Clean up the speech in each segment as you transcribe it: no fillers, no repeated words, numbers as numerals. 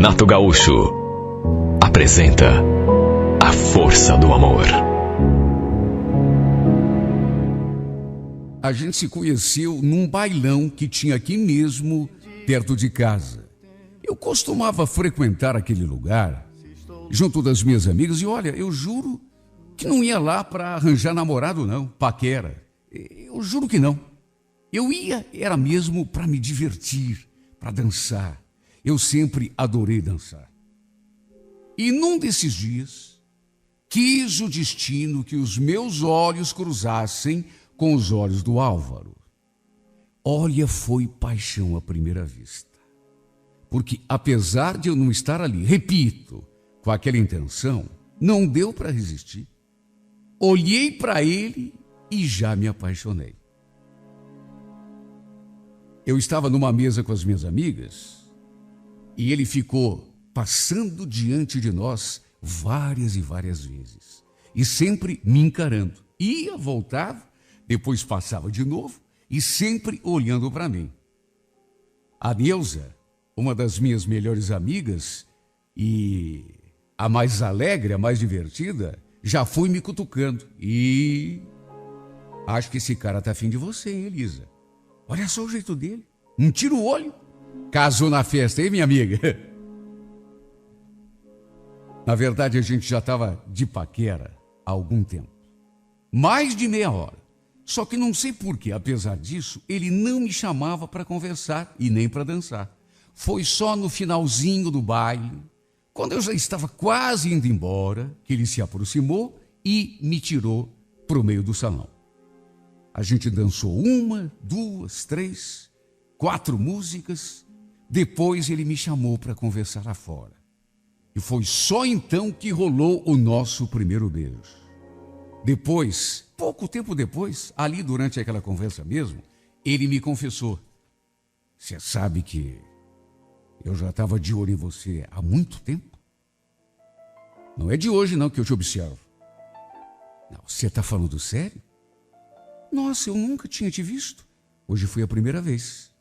Renato Gaúcho apresenta A Força do Amor. A gente se conheceu num bailão que tinha aqui mesmo, perto de casa. Eu costumava frequentar aquele lugar, junto das minhas amigas, e olha, eu juro que não ia lá para arranjar namorado não, paquera. Eu juro que não. Eu ia, era mesmo para me divertir, para dançar. Eu sempre adorei dançar. E num desses dias, quis o destino que os meus olhos cruzassem com os olhos do Álvaro. Olha, foi paixão à primeira vista. Porque apesar de eu não estar ali, repito, com aquela intenção, não deu para resistir. Olhei para ele e já me apaixonei. Eu estava numa mesa com as minhas amigas e ele ficou passando diante de nós várias e várias vezes. E sempre me encarando. Ia, voltava, depois passava de novo e sempre olhando para mim. A Neuza, uma das minhas melhores amigas e a mais alegre, a mais divertida, já foi me cutucando. E acho que esse cara tá afim de você, hein, Elisa? Olha só o jeito dele. Não tira o olho. Casou na festa, hein, minha amiga? Na verdade, a gente já estava de paquera há algum tempo. Mais de meia hora. Só que não sei porquê, apesar disso, ele não me chamava para conversar e nem para dançar. Foi só no finalzinho do baile, quando eu já estava quase indo embora, que ele se aproximou e me tirou para o meio do salão. A gente dançou 1, 2, 3, 4 músicas. Depois ele me chamou para conversar lá fora. E foi só então que rolou o nosso primeiro beijo. Depois, pouco tempo depois, ali durante aquela conversa mesmo, ele me confessou: "Você sabe que eu já estava de olho em você há muito tempo? Não é de hoje não que eu te observo." "Não, você está falando sério? Nossa, eu nunca tinha te visto. Hoje foi a primeira vez."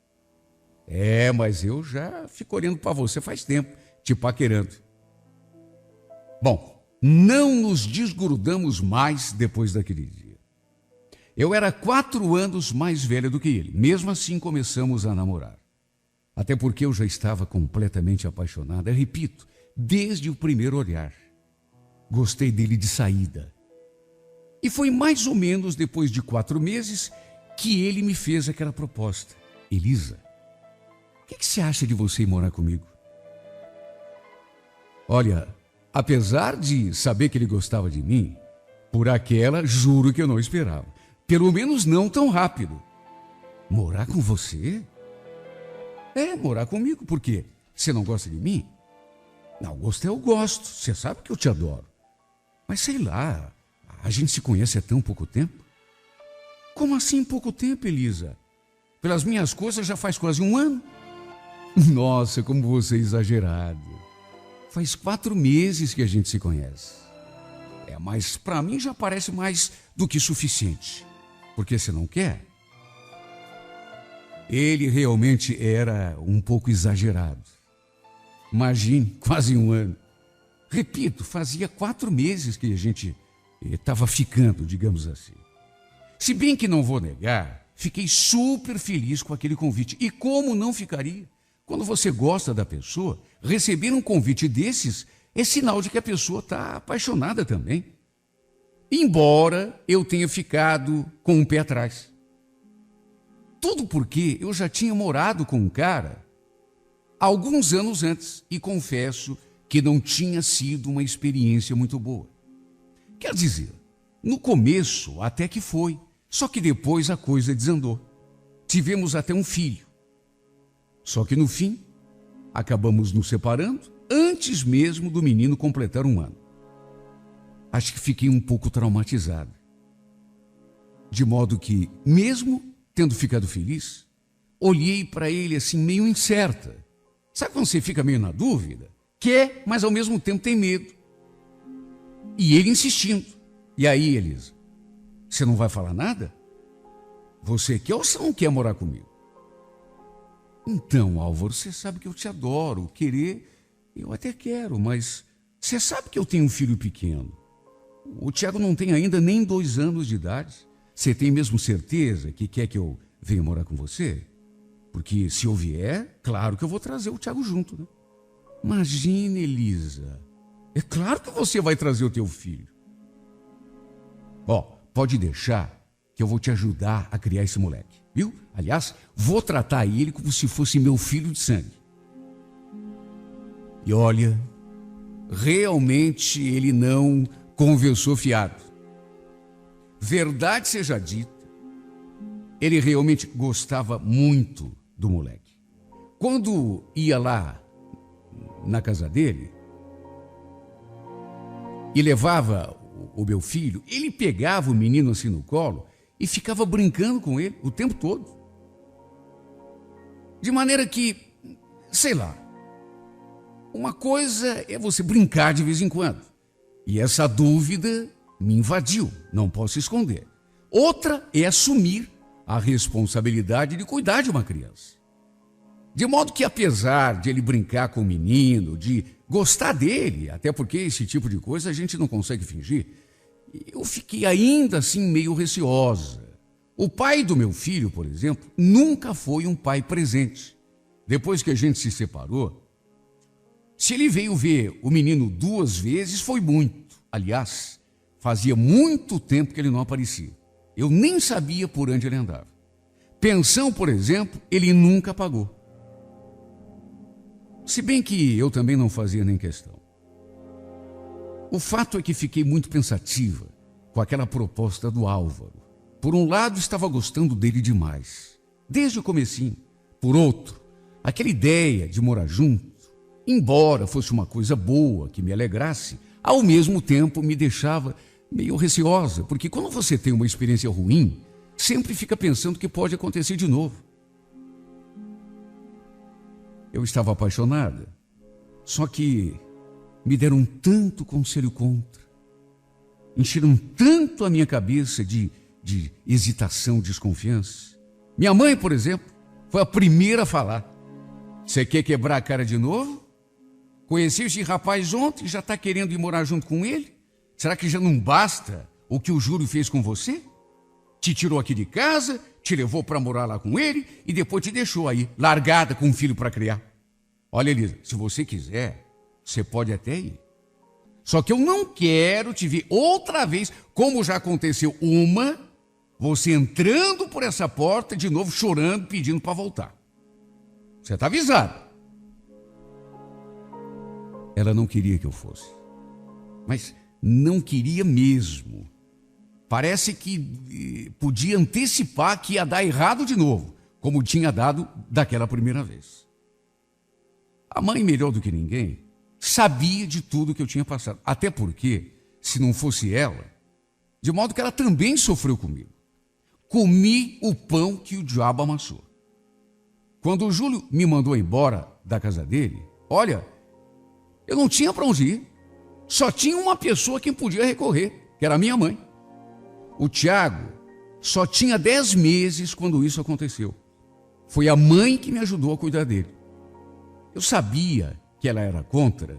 "É, mas eu já fico olhando para você faz tempo, te paquerando." Bom, não nos desgrudamos mais depois daquele dia. Eu era 4 anos mais velha do que ele. Mesmo assim, começamos a namorar. Até porque eu já estava completamente apaixonada, repito, desde o primeiro olhar. Gostei dele de saída. E foi mais ou menos depois de 4 meses que ele me fez aquela proposta: "Elisa, o que você acha de você ir morar comigo?" Olha, apesar de saber que ele gostava de mim, por aquela, juro que eu não esperava. Pelo menos não tão rápido. "Morar com você?" "É, morar comigo, por quê? Você não gosta de mim?" "Não, gostar eu gosto, você sabe que eu te adoro. Mas sei lá, a gente se conhece há tão pouco tempo." "Como assim pouco tempo, Elisa? Pelas minhas coisas já faz quase 1 ano." "Nossa, como você é exagerado. Faz 4 meses que a gente se conhece." Mas para mim já parece mais do que suficiente. Por que você não quer?" Ele realmente era um pouco exagerado. Imagine, quase 1 ano. Repito, fazia 4 meses que a gente estava ficando, digamos assim. Se bem que não vou negar, fiquei super feliz com aquele convite. E como não ficaria? Quando você gosta da pessoa, receber um convite desses é sinal de que a pessoa está apaixonada também. Embora eu tenha ficado com um pé atrás. Tudo porque eu já tinha morado com um cara alguns anos antes e confesso que não tinha sido uma experiência muito boa. Quer dizer, no começo até que foi, só que depois a coisa desandou. Tivemos até um filho. Só que no fim, acabamos nos separando antes mesmo do menino completar 1 ano. Acho que fiquei um pouco traumatizado. De modo que, mesmo tendo ficado feliz, olhei para ele assim meio incerta. Sabe quando você fica meio na dúvida? Quer, mas ao mesmo tempo tem medo. E ele insistindo. "E aí, Elisa, você não vai falar nada? Você quer ou você não quer morar comigo?" "Então, Álvaro, você sabe que eu te adoro. Querer Eu até quero, mas você sabe que eu tenho um filho pequeno. O Tiago não tem ainda nem 2 anos de idade. Você tem mesmo certeza que quer que eu venha morar com você? Porque se eu vier, claro que eu vou trazer o Tiago junto, né? Imagina, Elisa. É claro que você vai trazer o teu filho. Ó, pode deixar que eu vou te ajudar a criar esse moleque, viu? Aliás, vou tratar ele como se fosse meu filho de sangue. E olha, realmente ele não conversou fiado. Verdade seja dita, ele realmente gostava muito do moleque. Quando ia lá na casa dele e levava o meu filho, ele pegava o menino assim no colo e ficava brincando com ele o tempo todo. De maneira que, sei lá, uma coisa é você brincar de vez em quando. E essa dúvida me invadiu, não posso esconder. Outra é assumir a responsabilidade de cuidar de uma criança. De modo que, apesar de ele brincar com o menino, de gostar dele, até porque esse tipo de coisa a gente não consegue fingir, eu fiquei ainda assim meio receosa. O pai do meu filho, por exemplo, nunca foi um pai presente. Depois que a gente se separou, se ele veio ver o menino 2 vezes, foi muito. Aliás, fazia muito tempo que ele não aparecia. Eu nem sabia por onde ele andava. Pensão, por exemplo, ele nunca pagou. Se bem que eu também não fazia nem questão. O fato é que fiquei muito pensativa com aquela proposta do Álvaro. Por um lado, estava gostando dele demais, desde o comecinho. Por outro, aquela ideia de morar junto, embora fosse uma coisa boa, que me alegrasse, ao mesmo tempo me deixava meio receosa, porque quando você tem uma experiência ruim, sempre fica pensando que pode acontecer de novo. Eu estava apaixonada, só que me deram tanto conselho contra, encheram tanto a minha cabeça de hesitação, desconfiança. Minha mãe, por exemplo, foi a primeira a falar: você quer quebrar a cara de novo? Conheci esse rapaz ontem e já está querendo ir morar junto com ele? Será que já não basta o que o Júlio fez com você? Te tirou aqui de casa, te levou para morar lá com ele e depois te deixou aí, largada com um filho para criar. Olha, Elisa, se você quiser, você pode até ir. Só que eu não quero te ver outra vez, como já aconteceu você entrando por essa porta de novo, chorando, pedindo para voltar. Você está avisado. Ela não queria que eu fosse, mas não queria mesmo. Parece que podia antecipar que ia dar errado de novo, como tinha dado daquela primeira vez. A mãe, melhor do que ninguém, sabia de tudo que eu tinha passado. Até porque, se não fosse ela, de modo que ela também sofreu comigo. Comi o pão que o diabo amassou. Quando o Júlio me mandou embora da casa dele, olha, eu não tinha para onde ir. Só tinha uma pessoa que podia recorrer, que era a minha mãe. O Tiago só tinha 10 meses quando isso aconteceu. Foi a mãe que me ajudou a cuidar dele. Eu sabia que ela era contra,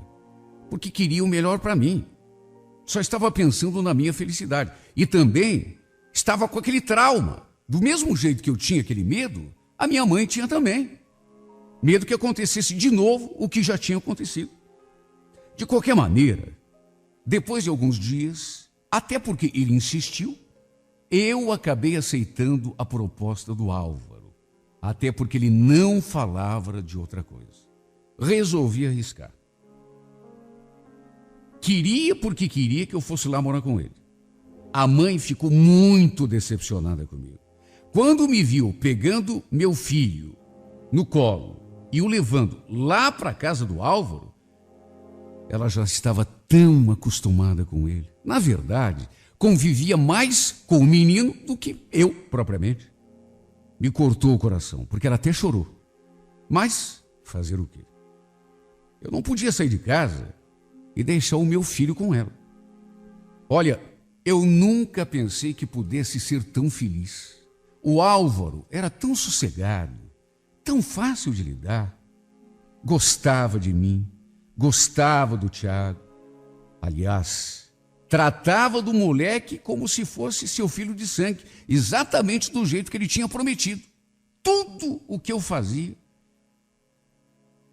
porque queria o melhor para mim. Só estava pensando na minha felicidade. E também estava com aquele trauma. Do mesmo jeito que eu tinha aquele medo, a minha mãe tinha também. Medo que acontecesse de novo o que já tinha acontecido. De qualquer maneira, depois de alguns dias, até porque ele insistiu, eu acabei aceitando a proposta do Álvaro. Até porque ele não falava de outra coisa. Resolvi arriscar. Queria porque queria que eu fosse lá morar com ele. A mãe ficou muito decepcionada comigo. Quando me viu pegando meu filho no colo e o levando lá para a casa do Álvaro, ela já estava tão acostumada com ele. Na verdade, convivia mais com o menino do que eu, propriamente. Me cortou o coração, porque ela até chorou. Mas fazer o quê? Eu não podia sair de casa e deixar o meu filho com ela. Olha, eu nunca pensei que pudesse ser tão feliz. O Álvaro era tão sossegado, tão fácil de lidar. Gostava de mim, gostava do Tiago. Aliás, tratava do moleque como se fosse seu filho de sangue, exatamente do jeito que ele tinha prometido. Tudo o que eu fazia,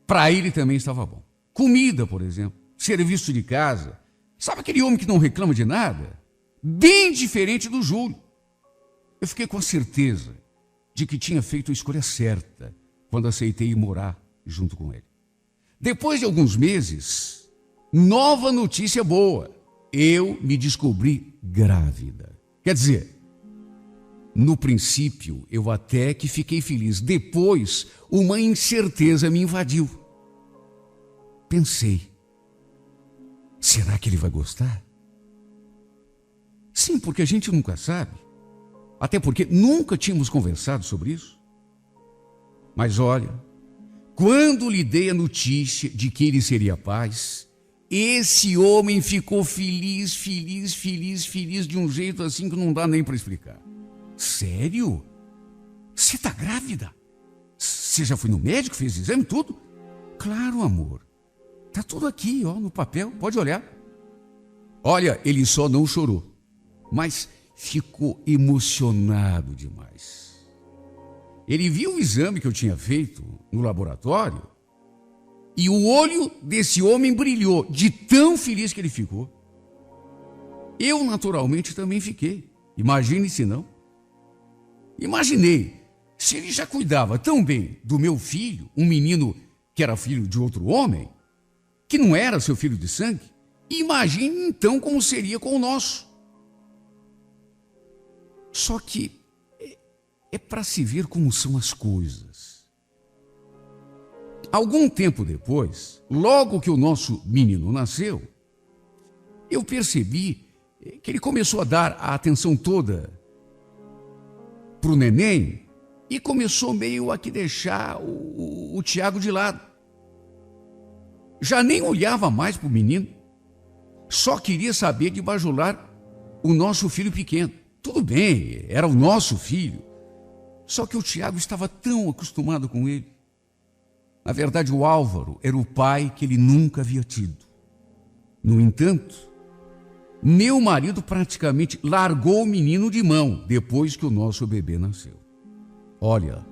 para ele também estava bom. Comida, por exemplo, serviço de casa. Sabe aquele homem que não reclama de nada? Bem diferente do Júlio. Eu fiquei com a certeza de que tinha feito a escolha certa quando aceitei ir morar junto com ele. Depois de alguns meses, nova notícia boa. Eu me descobri grávida. Quer dizer, no princípio eu até que fiquei feliz. Depois, uma incerteza me invadiu. Pensei, será que ele vai gostar? Sim, porque a gente nunca sabe. Até porque nunca tínhamos conversado sobre isso. Mas olha, quando lhe dei a notícia de que ele seria pai, esse homem ficou feliz de um jeito assim que não dá nem para explicar. Sério? Você está grávida? Você já foi no médico, fez exame, tudo? Claro, amor. Tá tudo aqui, ó, no papel, pode olhar. Olha, ele só não chorou, mas ficou emocionado demais. Ele viu o exame que eu tinha feito no laboratório e o olho desse homem brilhou de tão feliz que ele ficou. Eu, naturalmente, também fiquei. Imagine se não. Imaginei, se ele já cuidava tão bem do meu filho, um menino que era filho de outro homem, que não era seu filho de sangue, imagine então como seria com o nosso. Só que é para se ver como são as coisas. Algum tempo depois, logo que o nosso menino nasceu, eu percebi que ele começou a dar a atenção toda para o neném e começou meio a que deixar o Tiago de lado. Já nem olhava mais para o menino, só queria saber de bajular o nosso filho pequeno. Tudo bem, era o nosso filho, só que o Tiago estava tão acostumado com ele. Na verdade, o Álvaro era o pai que ele nunca havia tido. No entanto, meu marido praticamente largou o menino de mão depois que o nosso bebê nasceu. Olha,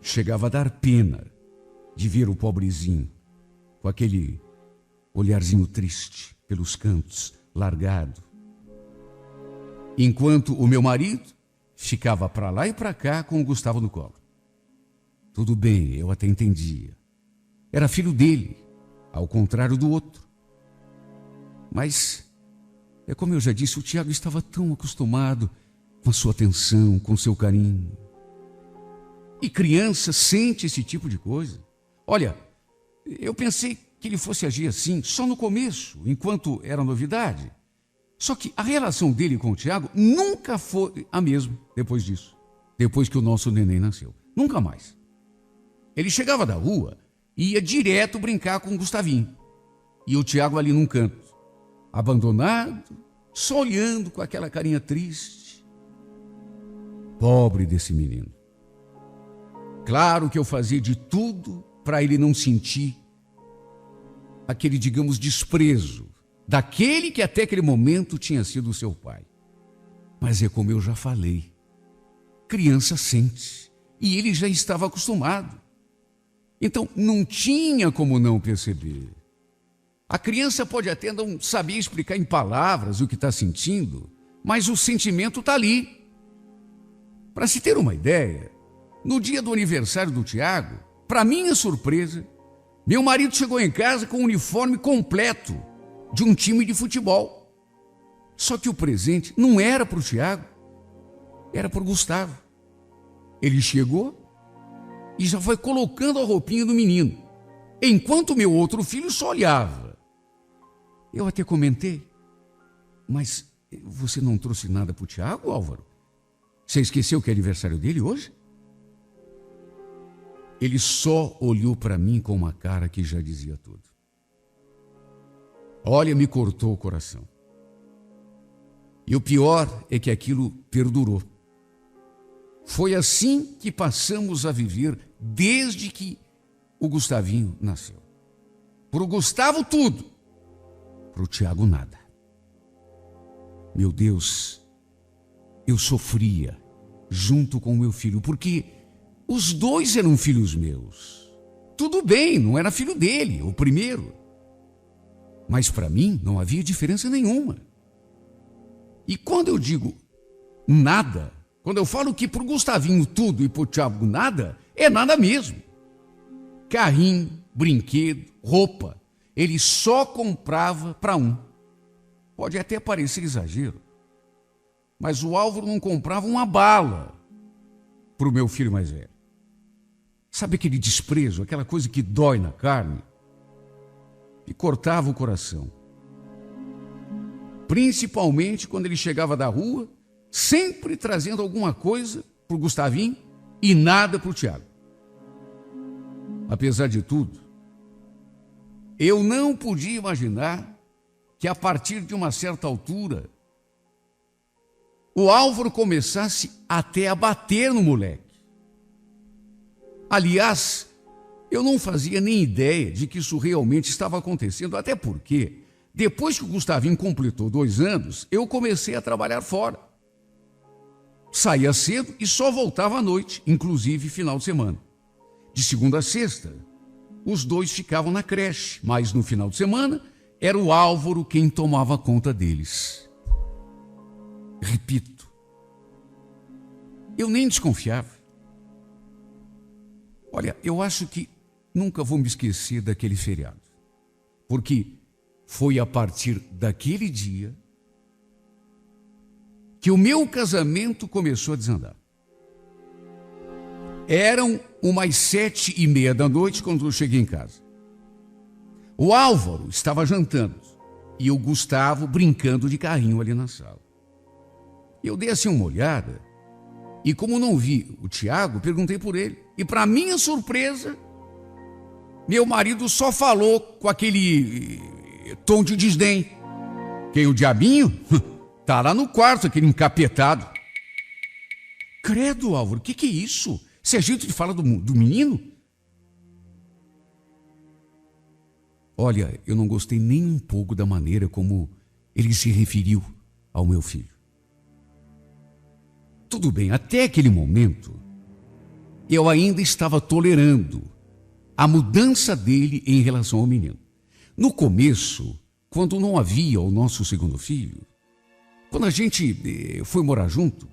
chegava a dar pena de ver o pobrezinho com aquele olharzinho triste pelos cantos, largado. Enquanto o meu marido ficava para lá e para cá com o Gustavo no colo. Tudo bem, eu até entendia. Era filho dele, ao contrário do outro. Mas, é como eu já disse, o Tiago estava tão acostumado com a sua atenção, com o seu carinho. E criança sente esse tipo de coisa. Olha, eu pensei que ele fosse agir assim só no começo, enquanto era novidade. Só que a relação dele com o Tiago nunca foi a mesma depois disso. Depois que o nosso neném nasceu. Nunca mais. Ele chegava da rua e ia direto brincar com o Gustavinho. E o Tiago ali num canto, abandonado, só olhando com aquela carinha triste. Pobre desse menino. Claro que eu fazia de tudo para ele não sentir aquele, digamos, desprezo daquele que até aquele momento tinha sido seu pai. Mas é como eu já falei, criança sente, e ele já estava acostumado. Então não tinha como não perceber. A criança pode até não saber explicar em palavras o que está sentindo, mas o sentimento está ali. Para se ter uma ideia, no dia do aniversário do Tiago, para minha surpresa, meu marido chegou em casa com o uniforme completo de um time de futebol. Só que o presente não era para o Tiago, era para o Gustavo. Ele chegou e já foi colocando a roupinha do menino, enquanto meu outro filho só olhava. Eu até comentei, mas você não trouxe nada para o Tiago, Álvaro? Você esqueceu que é aniversário dele hoje? Ele só olhou para mim com uma cara que já dizia tudo. Olha, me cortou o coração. E o pior é que aquilo perdurou. Foi assim que passamos a viver desde que o Gustavinho nasceu. Para o Gustavo, tudo. Para o Tiago, nada. Meu Deus, eu sofria junto com o meu filho, porque os dois eram filhos meus. Tudo bem, não era filho dele, o primeiro. Mas para mim não havia diferença nenhuma. E quando eu digo nada, quando eu falo que para o Gustavinho tudo e para o Tiago nada, é nada mesmo. Carrinho, brinquedo, roupa, ele só comprava para um. Pode até parecer exagero, mas o Álvaro não comprava uma bala para o meu filho mais velho. Sabe aquele desprezo, aquela coisa que dói na carne? E cortava o coração. Principalmente quando ele chegava da rua, sempre trazendo alguma coisa para o Gustavinho e nada para o Tiago. Apesar de tudo, eu não podia imaginar que a partir de uma certa altura, o Álvaro começasse até a bater no moleque. Aliás, eu não fazia nem ideia de que isso realmente estava acontecendo, até porque, depois que o Gustavinho completou 2 anos, eu comecei a trabalhar fora. Saía cedo e só voltava à noite, inclusive final de semana. De segunda a sexta, os dois ficavam na creche, mas no final de semana era o Álvaro quem tomava conta deles. Repito, eu nem desconfiava. Olha, eu acho que nunca vou me esquecer daquele feriado, porque foi a partir daquele dia que o meu casamento começou a desandar. Eram umas 7:30 da noite quando eu cheguei em casa. O Álvaro estava jantando e o Gustavo brincando de carrinho ali na sala. Eu dei assim uma olhada e, como não vi o Tiago, perguntei por ele. E, para minha surpresa, meu marido só falou com aquele tom de desdém. Quem, o diabinho? Tá lá no quarto, aquele encapetado. Credo, Álvaro, o que é isso? Você é jeito de falar do menino? Olha, eu não gostei nem um pouco da maneira como ele se referiu ao meu filho. Tudo bem, até aquele momento, eu ainda estava tolerando a mudança dele em relação ao menino. No começo, quando não havia o nosso segundo filho, quando a gente foi morar junto,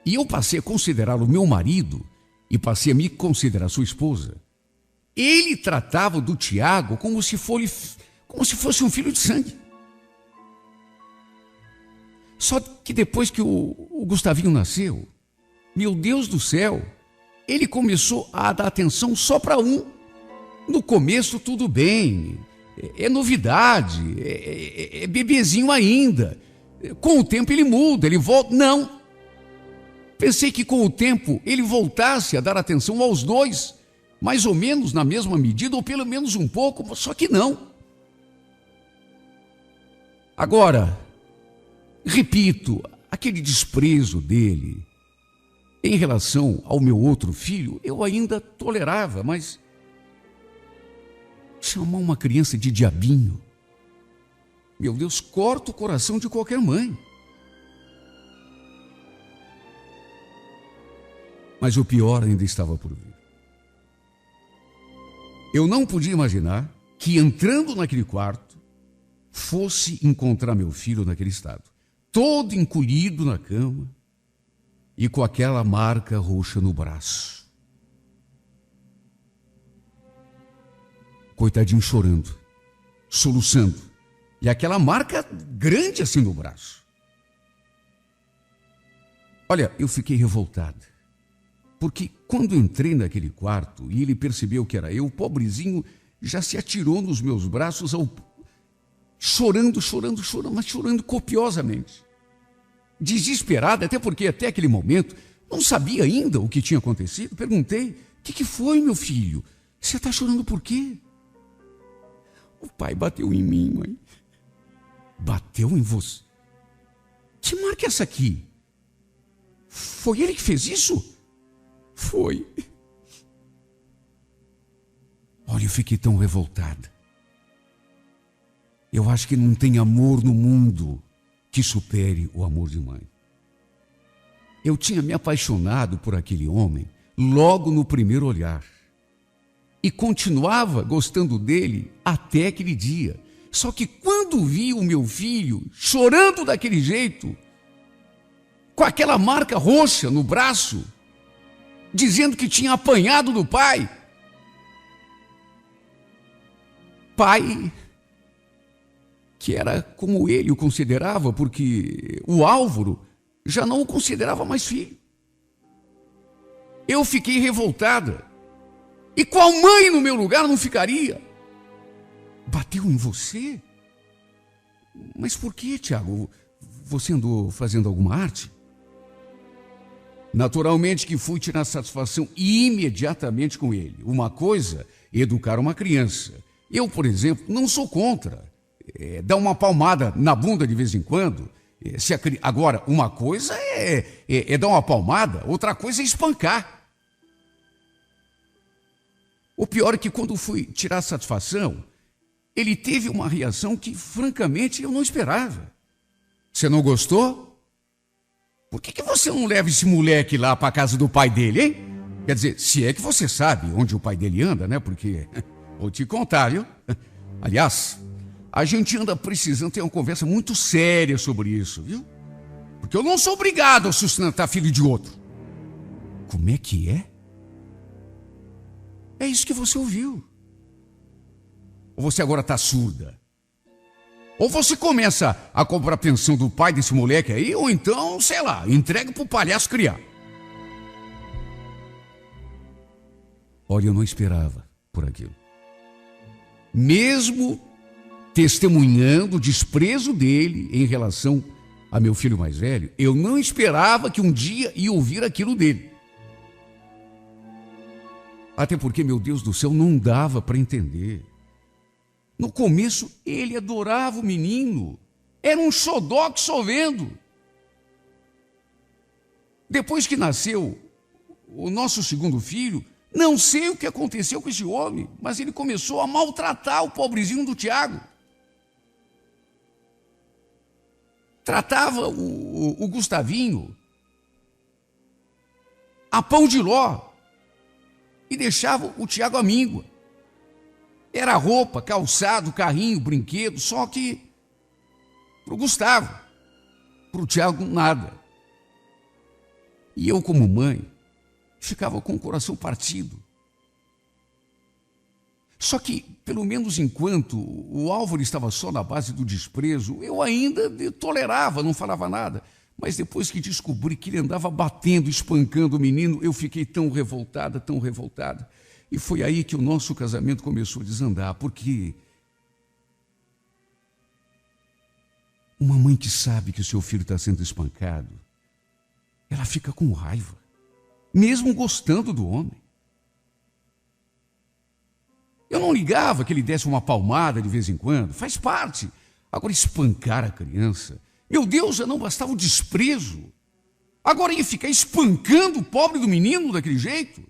e eu passei a considerá-lo meu marido e passei a me considerar sua esposa, ele tratava do Tiago como se fosse um filho de sangue. Só que depois que o Gustavinho nasceu, meu Deus do céu, ele começou a dar atenção só para um. No começo tudo bem, é novidade, é bebezinho ainda. Com o tempo ele muda, ele volta. Não. Pensei que com o tempo ele voltasse a dar atenção aos dois, mais ou menos na mesma medida, ou pelo menos um pouco, só que não. Agora, repito, aquele desprezo dele em relação ao meu outro filho, eu ainda tolerava, mas chamar uma criança de diabinho, meu Deus, corta o coração de qualquer mãe. Mas o pior ainda estava por vir. Eu não podia imaginar que, entrando naquele quarto, fosse encontrar meu filho naquele estado, todo encolhido na cama e com aquela marca roxa no braço. Coitadinho chorando, soluçando, e aquela marca grande assim no braço. Olha, eu fiquei revoltado, porque quando entrei naquele quarto e ele percebeu que era eu, o pobrezinho já se atirou nos meus braços, chorando, mas chorando copiosamente. Desesperado, até porque até aquele momento não sabia ainda o que tinha acontecido. Perguntei: o que foi, meu filho? Você está chorando por quê? O pai bateu em mim, mãe. Bateu em você? Que marca é essa aqui? Foi ele que fez isso? Foi. Olha, eu fiquei tão revoltada. Eu acho que não tem amor no mundo que supere o amor de mãe. Eu tinha me apaixonado por aquele homem logo no primeiro olhar. E continuava gostando dele até aquele dia. Só que quando vi o meu filho chorando daquele jeito, com aquela marca roxa no braço, dizendo que tinha apanhado do pai, que era como ele o considerava, porque o Álvaro já não o considerava mais filho. Eu fiquei revoltada. E qual mãe no meu lugar não ficaria? Bateu em você? Mas por que, Tiago? Você andou fazendo alguma arte? Naturalmente que fui tirar satisfação imediatamente com ele. Uma coisa é educar uma criança. Eu, por exemplo, não sou contra. Dar uma palmada na bunda de vez em quando. Agora, uma coisa é dar uma palmada, outra coisa é espancar. O pior é que quando fui tirar satisfação, ele teve uma reação que, francamente, eu não esperava. Você não gostou? Por que você não leva esse moleque lá para a casa do pai dele, hein? Quer dizer, se é que você sabe onde o pai dele anda, né? Porque, vou te contar, viu? Aliás, a gente anda precisando ter uma conversa muito séria sobre isso, viu? Porque eu não sou obrigado a sustentar filho de outro. Como é que é? É isso que você ouviu. Ou você agora está surda? Ou você começa a cobrar a pensão do pai desse moleque aí, ou então, sei lá, entrega para o palhaço criar. Olha, eu não esperava por aquilo. Mesmo testemunhando o desprezo dele em relação a meu filho mais velho, eu não esperava que um dia ia ouvir aquilo dele. Até porque, meu Deus do céu, não dava para entender. No começo, ele adorava o menino. Era um xodó que só vendo. Depois que nasceu o nosso segundo filho, não sei o que aconteceu com esse homem, mas ele começou a maltratar o pobrezinho do Tiago. Tratava o Gustavinho a pão de ló. E deixava o Tiago à míngua. Era roupa, calçado, carrinho, brinquedo, só que para o Gustavo, para o Tiago, nada. E eu, como mãe, ficava com o coração partido. Só que, pelo menos enquanto o Álvaro estava só na base do desprezo, eu ainda tolerava, não falava nada. Mas depois que descobri que ele andava batendo, espancando o menino, eu fiquei tão revoltada, tão revoltada. E foi aí que o nosso casamento começou a desandar, porque uma mãe que sabe que o seu filho está sendo espancado, ela fica com raiva, mesmo gostando do homem. Eu não ligava que ele desse uma palmada de vez em quando, faz parte. Agora, espancar a criança... Meu Deus, já não bastava o desprezo. Agora ia ficar espancando o pobre do menino daquele jeito?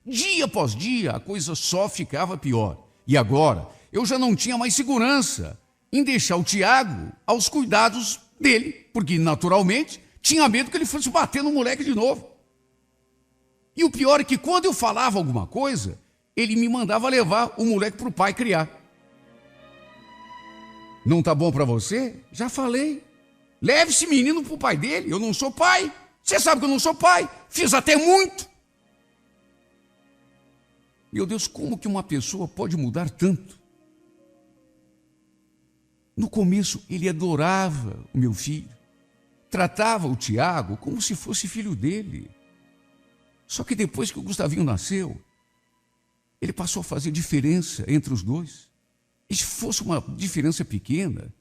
Dia após dia, a coisa só ficava pior. E agora, eu já não tinha mais segurança em deixar o Tiago aos cuidados dele, porque, naturalmente, tinha medo que ele fosse bater no moleque de novo. E o pior é que, quando eu falava alguma coisa, ele me mandava levar o moleque para o pai criar. Não tá bom para você? Já falei. Leve esse menino para o pai dele. Eu não sou pai. Você sabe que eu não sou pai. Fiz até muito. Meu Deus, como que uma pessoa pode mudar tanto? No começo, ele adorava o meu filho. Tratava o Tiago como se fosse filho dele. Só que depois que o Gustavinho nasceu, ele passou a fazer diferença entre os dois. E se fosse uma diferença pequena,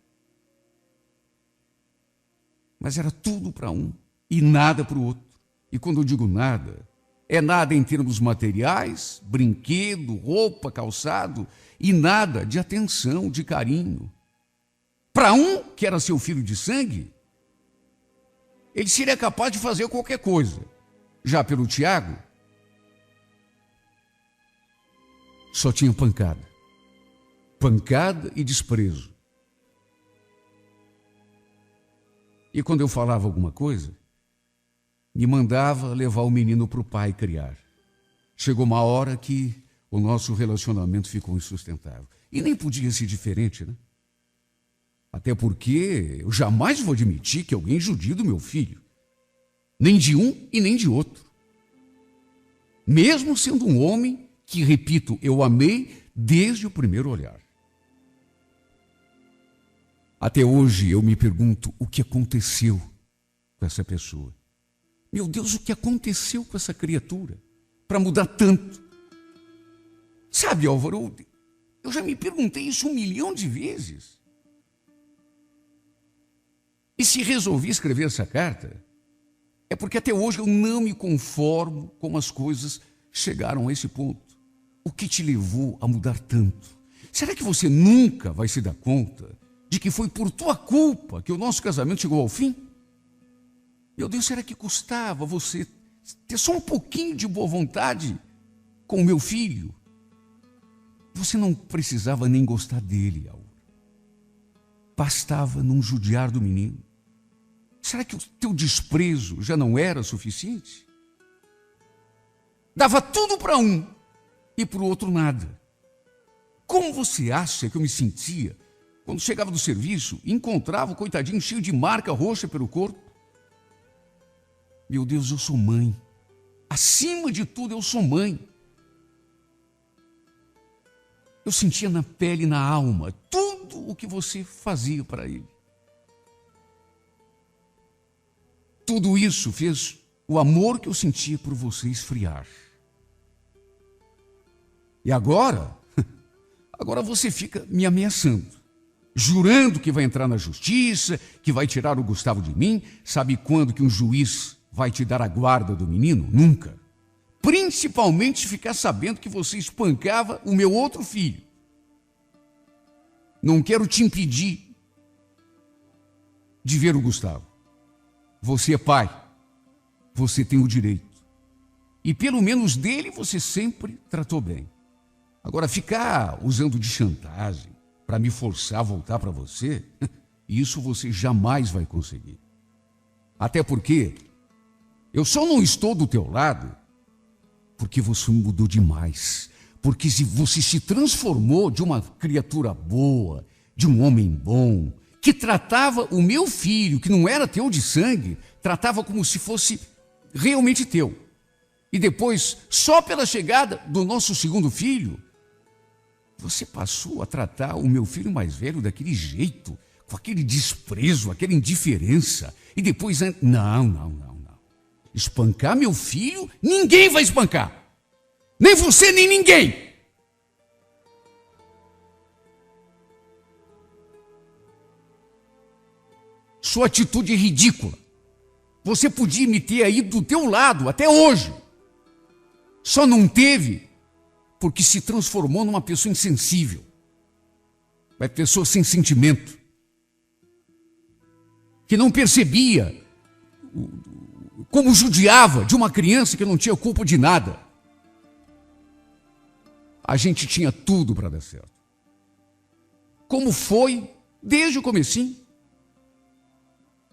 mas era tudo para um e nada para o outro. E quando eu digo nada, é nada em termos materiais, brinquedo, roupa, calçado, e nada de atenção, de carinho. Para um, que era seu filho de sangue, ele seria capaz de fazer qualquer coisa. Já pelo Tiago, só tinha pancada. Pancada e desprezo. E quando eu falava alguma coisa, me mandava levar o menino para o pai criar. Chegou uma hora que o nosso relacionamento ficou insustentável. E nem podia ser diferente, né? Até porque eu jamais vou admitir que alguém judie do meu filho. Nem de um e nem de outro. Mesmo sendo um homem que, repito, eu amei desde o primeiro olhar. Até hoje eu me pergunto o que aconteceu com essa pessoa. Meu Deus, o que aconteceu com essa criatura para mudar tanto? Sabe, Álvaro, eu já me perguntei isso 1 milhão de vezes. E se resolvi escrever essa carta, é porque até hoje eu não me conformo como as coisas chegaram a esse ponto. O que te levou a mudar tanto? Será que você nunca vai se dar conta de que foi por tua culpa que o nosso casamento chegou ao fim? Meu Deus, será que custava você ter só um pouquinho de boa vontade com o meu filho? Você não precisava nem gostar dele, Álvaro. Bastava não judiar do menino. Será que o teu desprezo já não era suficiente? Dava tudo para um e para o outro nada. Como você acha que eu me sentia quando chegava do serviço e encontrava o coitadinho cheio de marca roxa pelo corpo? Meu Deus, eu sou mãe. Acima de tudo, eu sou mãe. Eu sentia na pele e na alma tudo o que você fazia para ele. Tudo isso fez o amor que eu sentia por você esfriar. E agora você fica me ameaçando, jurando que vai entrar na justiça, que vai tirar o Gustavo de mim. Sabe quando que um juiz vai te dar a guarda do menino? Nunca. Principalmente ficar sabendo que você espancava o meu outro filho. Não quero te impedir de ver o Gustavo. Você é pai, você tem o direito. E pelo menos dele você sempre tratou bem. Agora, ficar usando de chantagem para me forçar a voltar para você, isso você jamais vai conseguir. Até porque eu só não estou do teu lado porque você mudou demais. Porque você se transformou de uma criatura boa, de um homem bom, que tratava o meu filho, que não era teu de sangue, tratava como se fosse realmente teu. E depois, só pela chegada do nosso segundo filho, você passou a tratar o meu filho mais velho daquele jeito, com aquele desprezo, aquela indiferença. E depois, não. Espancar meu filho, ninguém vai espancar. Nem você, nem ninguém. Sua atitude é ridícula. Você podia me ter aí do teu lado até hoje. Só não teve porque se transformou numa pessoa insensível. Uma pessoa sem sentimento. Que não percebia como judiava de uma criança que não tinha culpa de nada. A gente tinha tudo para dar certo. Como foi desde o comecinho.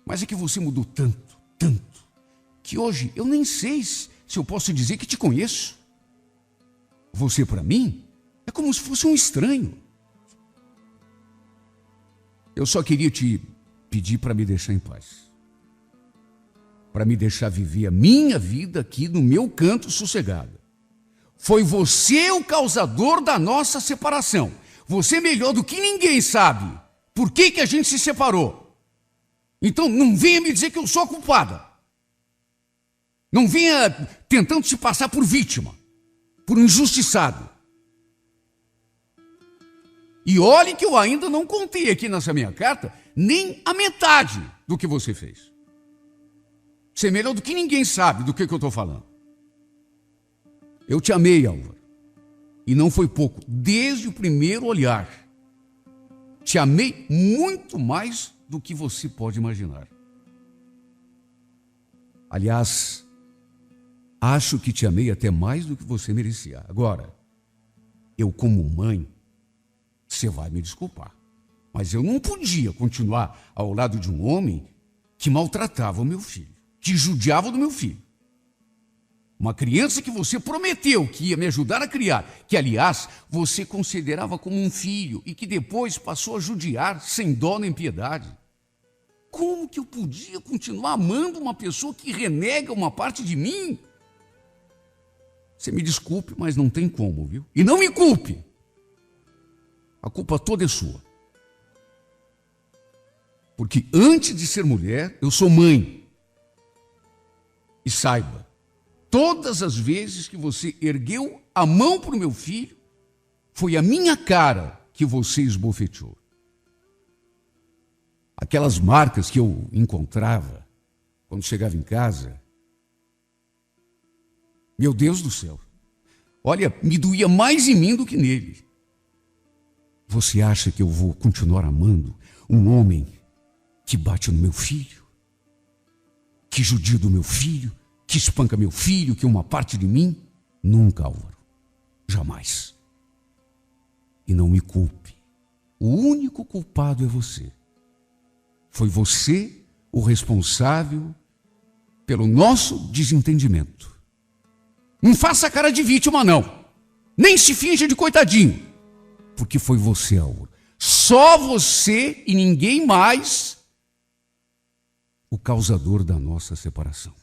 Mas é que você mudou tanto, que hoje eu nem sei se eu posso dizer que te conheço. Você, para mim, é como se fosse um estranho. Eu só queria te pedir para me deixar em paz. Para me deixar viver a minha vida aqui no meu canto sossegado. Foi você o causador da nossa separação. Você melhor do que ninguém sabe por que a gente se separou. Então não venha me dizer que eu sou a culpada. Não venha tentando se passar por vítima, por injustiçado. E olhe que eu ainda não contei aqui nessa minha carta nem a metade do que você fez. Você é melhor do que ninguém sabe do que eu estou falando. Eu te amei, Álvaro. E não foi pouco, desde o primeiro olhar. Te amei muito mais do que você pode imaginar. Aliás, acho que te amei até mais do que você merecia. Agora, eu como mãe, você vai me desculpar, mas eu não podia continuar ao lado de um homem que maltratava o meu filho, que judiava do meu filho. Uma criança que você prometeu que ia me ajudar a criar, que, aliás, você considerava como um filho e que depois passou a judiar sem dó nem piedade. Como que eu podia continuar amando uma pessoa que renega uma parte de mim? Você me desculpe, mas não tem como, viu? E não me culpe. A culpa toda é sua. Porque antes de ser mulher, eu sou mãe. E saiba, todas as vezes que você ergueu a mão para o meu filho, foi a minha cara que você esbofeteou. Aquelas marcas que eu encontrava quando chegava em casa, meu Deus do céu, olha, me doía mais em mim do que nele. Você acha que eu vou continuar amando um homem que bate no meu filho, que judia do meu filho, que espanca meu filho, que é uma parte de mim? Nunca, Álvaro. Jamais. E não me culpe. O único culpado é você. Foi você o responsável pelo nosso desentendimento. Não faça cara de vítima, não. Nem se finja de coitadinho. Porque foi você, Álvaro. Só você e ninguém mais o causador da nossa separação.